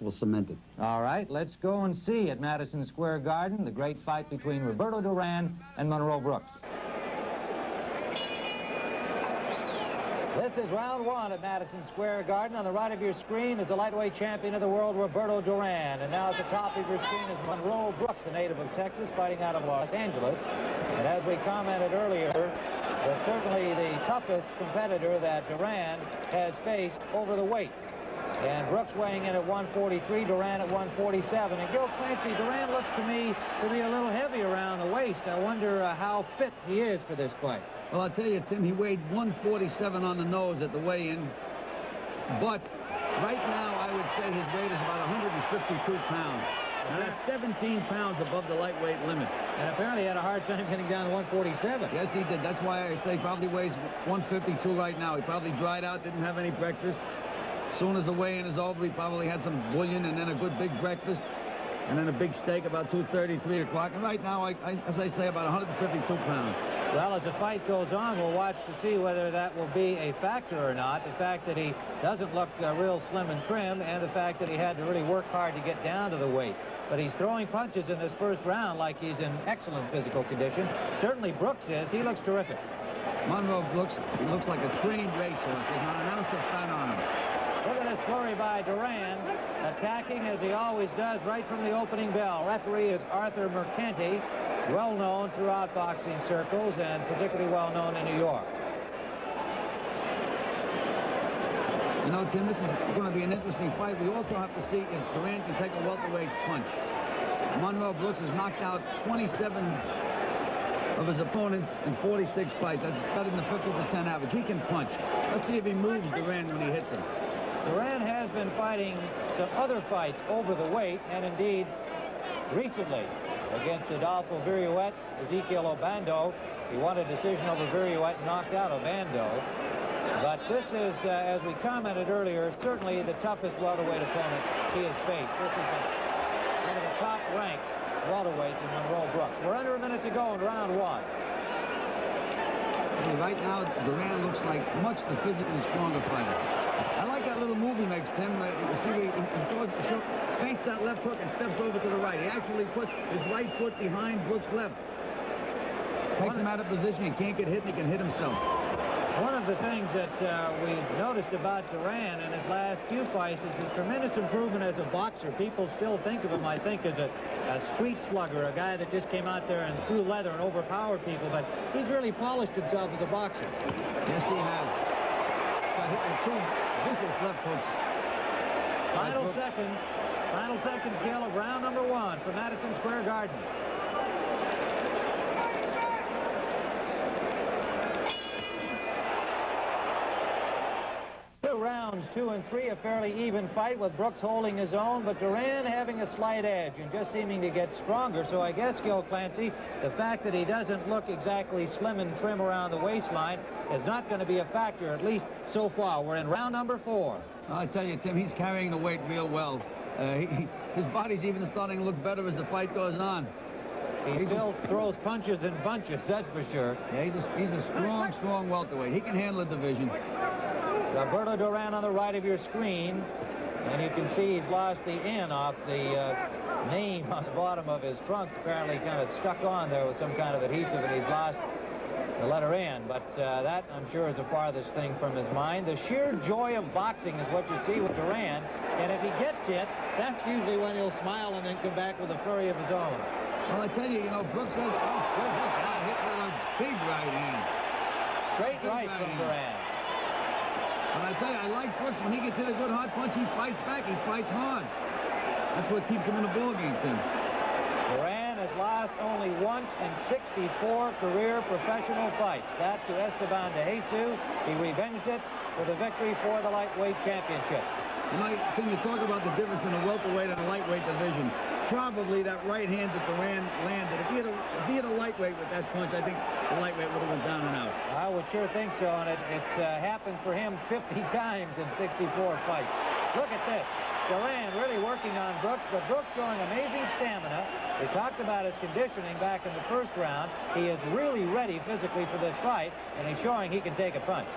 will cement it. All right, let's go and see at Madison Square Garden the great fight between Roberto Duran and Monroe Brooks. This is round one at Madison Square Garden. On the right of your screen is the lightweight champion of the world, Roberto Duran. And now at the top of your screen is Monroe Brooks, a native of Texas, fighting out of Los Angeles. And as we commented earlier, certainly the toughest competitor that Duran has faced over the weight. And Brooks weighing in at 143, Duran at 147. And Gil Clancy, Duran looks to me to be a little heavy around the waist. I wonder how fit he is for this fight. Well, I'll tell you, Tim, he weighed 147 on the nose at the weigh-in. But right now, I would say his weight is about 152 pounds. Now, that's 17 pounds above the lightweight limit. And apparently he had a hard time getting down to 147. Yes, he did. That's why I say he probably weighs 152 right now. He probably dried out, didn't have any breakfast. As soon as the weigh-in is over, he probably had some bouillon and then a good big breakfast. And then a big steak about 2:30, 3 o'clock. And right now, as I say, about 152 pounds. Well, as the fight goes on, we'll watch to see whether that will be a factor or not. The fact that he doesn't look real slim and trim, and the fact that he had to really work hard to get down to the weight. But he's throwing punches in this first round like he's in excellent physical condition. Certainly Brooks is. He looks terrific. Monroe looks like a trained racehorse. There's not an ounce of fat on him. Look at this flurry by Duran, attacking as he always does right from the opening bell. Referee is Arthur Mercanti, well known throughout boxing circles and particularly well known in New York. You know, Tim, this is going to be an interesting fight. We also have to see if Duran can take a welterweight's punch. Monroe Brooks has knocked out 27 of his opponents in 46 fights. That's better than the 50% average. He can punch. Let's see if he moves Duran when he hits him. Duran has been fighting some other fights over the weight, and indeed recently against Adolfo Viruet, Ezekiel Obando. He won a decision over Viruet and knocked out Obando. But this is, as we commented earlier, certainly the toughest welterweight opponent he has faced. This is one of the top-ranked welterweights in Monroe Brooks. We're under a minute to go in round one. Right now, Duran looks like much the physically stronger fighter. I like that little move he makes, Tim. You see, he feints that left hook and steps over to the right. He actually puts his right foot behind Brooks' left. Takes him out of position. He can't get hit, and he can hit himself. One of the things that we've noticed about Duran in his last few fights is his tremendous improvement as a boxer. People still think of him, I think, as a street slugger, a guy that just came out there and threw leather and overpowered people, but he's really polished himself as a boxer. Yes, he has. Got hit with two vicious left hooks. Final seconds, Gil, of round number one for Madison Square Garden. Rounds 2 and 3, a fairly even fight with Brooks holding his own, but Duran having a slight edge and just seeming to get stronger. So I guess, Gil Clancy, the fact that he doesn't look exactly slim and trim around the waistline is not going to be a factor, at least so far. We're in round number 4. I tell you, Tim, he's carrying the weight real well. His body's even starting to look better as the fight goes on. He still throws punches in bunches, that's for sure. Yeah, he's a strong welterweight. He can handle a division. Roberto Duran on the right of your screen, and you can see he's lost the N off the name on the bottom of his trunks. Apparently kind of stuck on there with some kind of adhesive, and he's lost the letter N. But that, I'm sure, is the farthest thing from his mind. The sheer joy of boxing is what you see with Duran, and if he gets hit, that's usually when he'll smile and then come back with a flurry of his own. Well, I tell you, Brooks says, oh, goodness, got hit with a big right hand. Straight right from Duran. But I tell you, I like Brooks. When he gets hit a good hard punch, he fights back. He fights hard. That's what keeps him in the ballgame, Tim. Duran has lost only once in 64 career professional fights. That to Esteban de Jesus. He revenged it with a victory for the lightweight championship. Tim, you talk about the difference in the welterweight and the lightweight division. Probably that right hand that Duran landed. If he had a lightweight with that punch, I think the lightweight would have went down and out. I would sure think so, and it's happened for him 50 times in 64 fights. Look at this. Duran really working on Brooks, but Brooks showing amazing stamina. We talked about his conditioning back in the first round. He is really ready physically for this fight, and he's showing he can take a punch.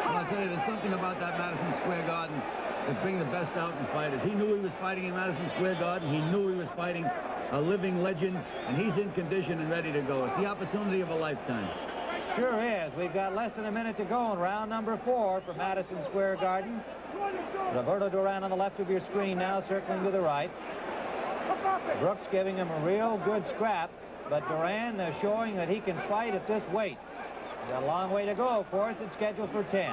Well, I'll tell you, there's something about that Madison Square Garden that bring the best out in fighters. He knew he was fighting in Madison Square Garden. He knew he was fighting a living legend, and he's in condition and ready to go. It's the opportunity of a lifetime. Sure is. We've got less than a minute to go in round number 4 for Madison Square Garden. Roberto Duran on the left of your screen now, circling to the right. Brooks giving him a real good scrap, but Duran showing that he can fight at this weight. He's got a long way to go, of course. It's scheduled for 10.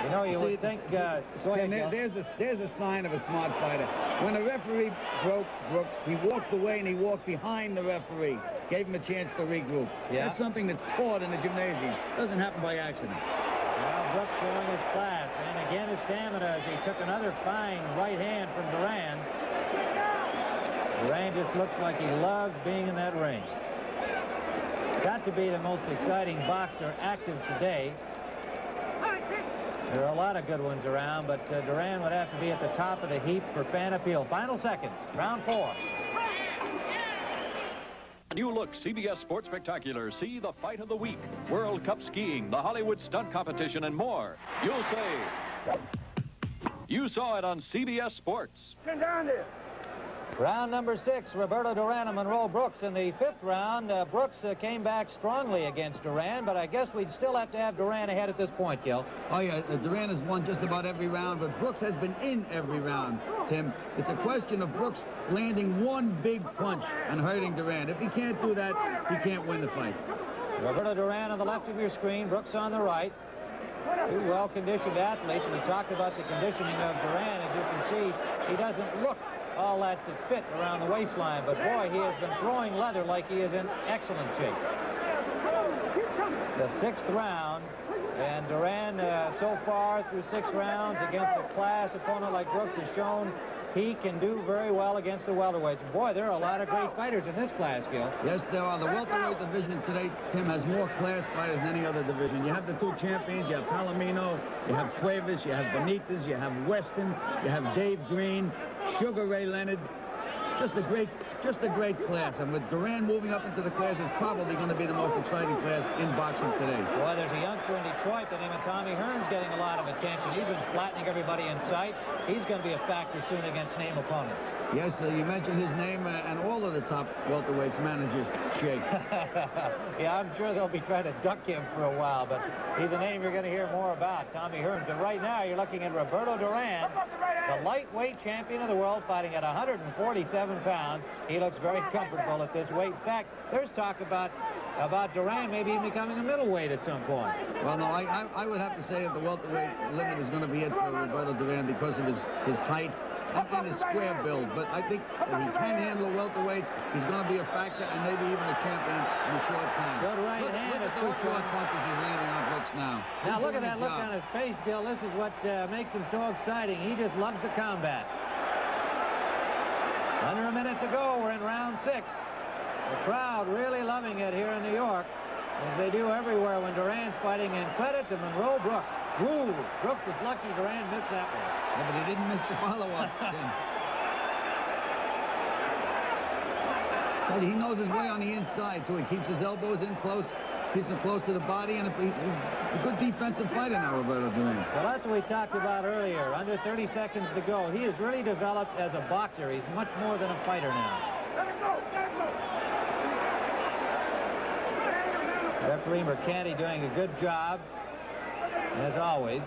You know, you would think... go ahead, there's a sign of a smart fighter. When the referee broke Brooks, he walked away and he walked behind the referee. Gave him a chance to regroup. Yeah. That's something that's taught in the gymnasium. Doesn't happen by accident. Well, Brooks showing his class. And again, his stamina as he took another fine right hand from Duran. Duran just looks like he loves being in that ring. Got to be the most exciting boxer active today. There are a lot of good ones around, but Duran would have to be at the top of the heap for fan appeal. Final seconds, round 4. New look CBS Sports Spectacular. See the fight of the week, World Cup skiing, the Hollywood stunt competition, and more. You'll say you saw it on CBS Sports. Get down there. Round number 6, Roberto Duran and Monroe Brooks. In the 5th round, Brooks came back strongly against Duran, but I guess we'd still have to have Duran ahead at this point, Gil. Oh, yeah, Duran has won just about every round, but Brooks has been in every round, Tim. It's a question of Brooks landing one big punch and hurting Duran. If he can't do that, he can't win the fight. Roberto Duran on the left of your screen, Brooks on the right. Two well-conditioned athletes. We talked about the conditioning of Duran. As you can see, he doesn't look all that fit around the waistline, but boy, he has been throwing leather like he is in excellent shape. The 6th round, and Duran so far through 6 rounds against a class opponent like Brooks has shown he can do very well against the welterweights. And boy, there are a lot of great fighters in this class, Gil. Yes, there are. The welterweight division today, Tim, has more class fighters than any other division. You have the 2 champions. You have Palomino, you have Cuevas, you have Benitez, you have Weston, you have Dave Green, Sugar Ray Leonard. Just a great class. And with Duran moving up into the class, it's probably going to be the most exciting class in boxing today. Boy, there's a youngster in Detroit, the name of Tommy Hearns, getting a lot of attention. He's been flattening everybody in sight. He's going to be a factor soon against name opponents. Yes, you mentioned his name, and all of the top welterweights managers shake. Yeah, I'm sure they'll be trying to duck him for a while, but he's a name you're going to hear more about, Tommy Hearns. But right now, you're looking at Roberto Duran, the lightweight champion of the world, fighting at 147 pounds. He looks very comfortable at this weight. In fact, there's talk about Duran maybe even becoming a middleweight at some point. Well, no, I would have to say that the welterweight limit is going to be it for Roberto Duran because of his height and his square build. But I think if he can handle welterweights, he's going to be a factor and maybe even a champion in a short time. Good right hand. Look at those short punches he's landing on Brooks now. Now look at that look on his face, Gil. This is what makes him so exciting. He just loves the combat. Under a minute to go. We're in round 6. The crowd really loving it here in New York, as they do everywhere when Duran's fighting. And credit to Monroe Brooks. Ooh, Brooks is lucky Duran missed that one. Yeah, but he didn't miss the follow-up. He knows his way on the inside, too. He keeps his elbows in close, keeps him close to the body, and he's a good defensive fighter now, Roberto Duran. Well, that's what we talked about earlier. Under 30 seconds to go. He has really developed as a boxer. He's much more than a fighter now. Referee Mercanti doing a good job, as always.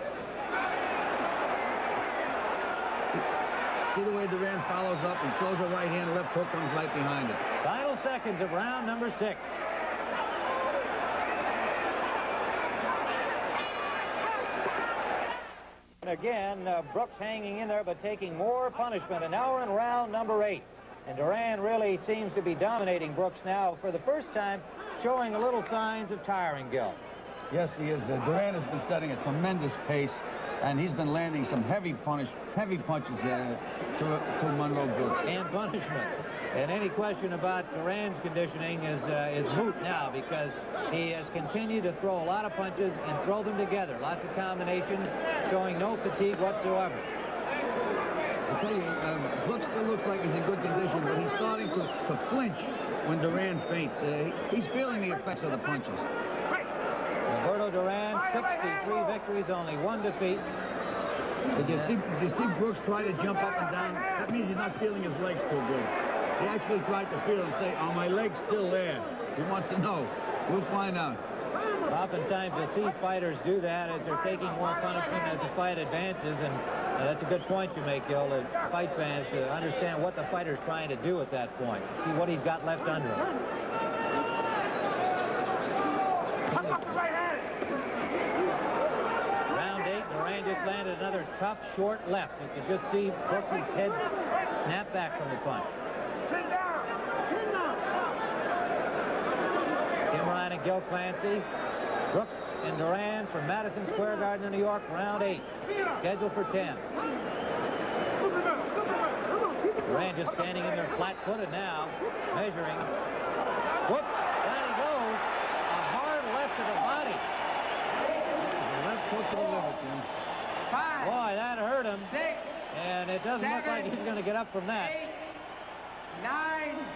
See the way Duran follows up. He throws a right hand, left hook comes right behind it. Final seconds of round number 6. Again, Brooks hanging in there, but taking more punishment. And now we're in round number 8. And Duran really seems to be dominating Brooks now for the first time, showing a little signs of tiring, Gil. Yes, he is. Duran has been setting a tremendous pace, and he's been landing some heavy punches to Monroe Brooks. And punishment. And any question about Duran's conditioning is moot now, because he has continued to throw a lot of punches and throw them together. Lots of combinations, showing no fatigue whatsoever. I tell you, Brooks still looks like he's in good condition, but he's starting to flinch when Duran feints. He's feeling the effects of the punches. Roberto Roberto Duran, 63 victories, only 1 defeat. Did you see Brooks try to jump up and down? That means he's not feeling his legs too good. He actually tried to feel and say, are my legs still there? He wants to know. We'll find out. Oftentimes you'll see fighters do that as they're taking more punishment as the fight advances, and that's a good point you make, Gil, that fight fans should understand what the fighter's trying to do at that point. See what he's got left under him. Round 8, Duran just landed another tough, short left. You can just see Brooks' head snap back from the punch. Tim Ryan and Gil Clancy. Brooks and Duran from Madison Square Garden in New York, round 8, scheduled for 10. Duran just standing in there flat-footed now, measuring. Whoop, down he goes. A hard left to the body. Left hook to the liver, Jim. 5. Boy, that hurt him. 6. And it doesn't look like he's going to get up from that. 8. 9.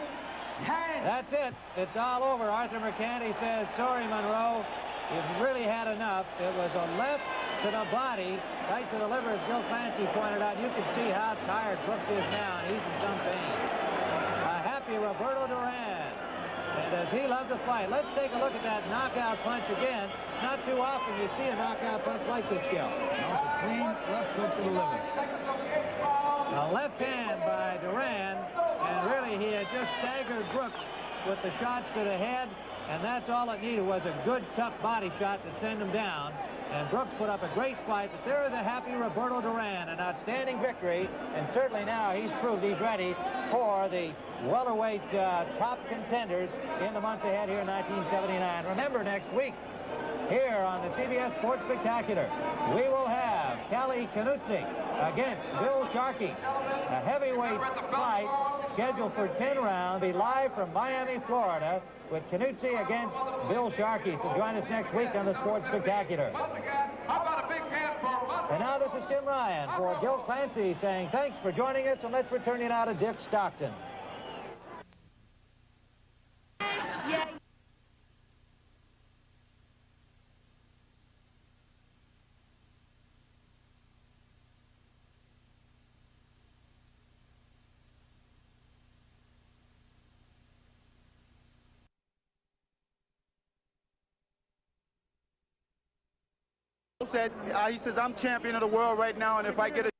10. That's it. It's all over. Arthur Mercanti says, sorry, Monroe. You've really had enough. It was a left to the body, right to the liver, as Gil Clancy pointed out. You can see how tired Brooks is now, and he's in some pain. A happy Roberto Duran. And does he love to fight? Let's take a look at that knockout punch again. Not too often you see a knockout punch like this, Gil. No, it's a clean left hook to the liver. A left hand by Duran, and really he had just staggered Brooks with the shots to the head, and that's all it needed was a good, tough body shot to send him down. And Brooks put up a great fight, but there is a happy Roberto Duran, an outstanding victory, and certainly now he's proved he's ready for the welterweight top contenders in the months ahead here in 1979. Remember, next week, here on the CBS Sports Spectacular, we will have Kelly Knutze against Bill Sharkey. A heavyweight fight scheduled for 10 rounds, be live from Miami, Florida, with Knutze against Bill Sharkey. So join us next week on the Sports Spectacular. Once again, how about a big hand for Monroe? And now this is Tim Ryan for Gil Clancy saying thanks for joining us, and let's return you now to Dick Stockton. Said, he says, I'm champion of the world right now, and if I get a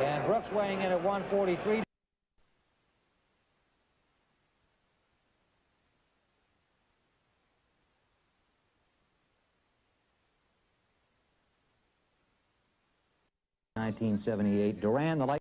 And Brooks weighing in at 143. '78. Duran, the light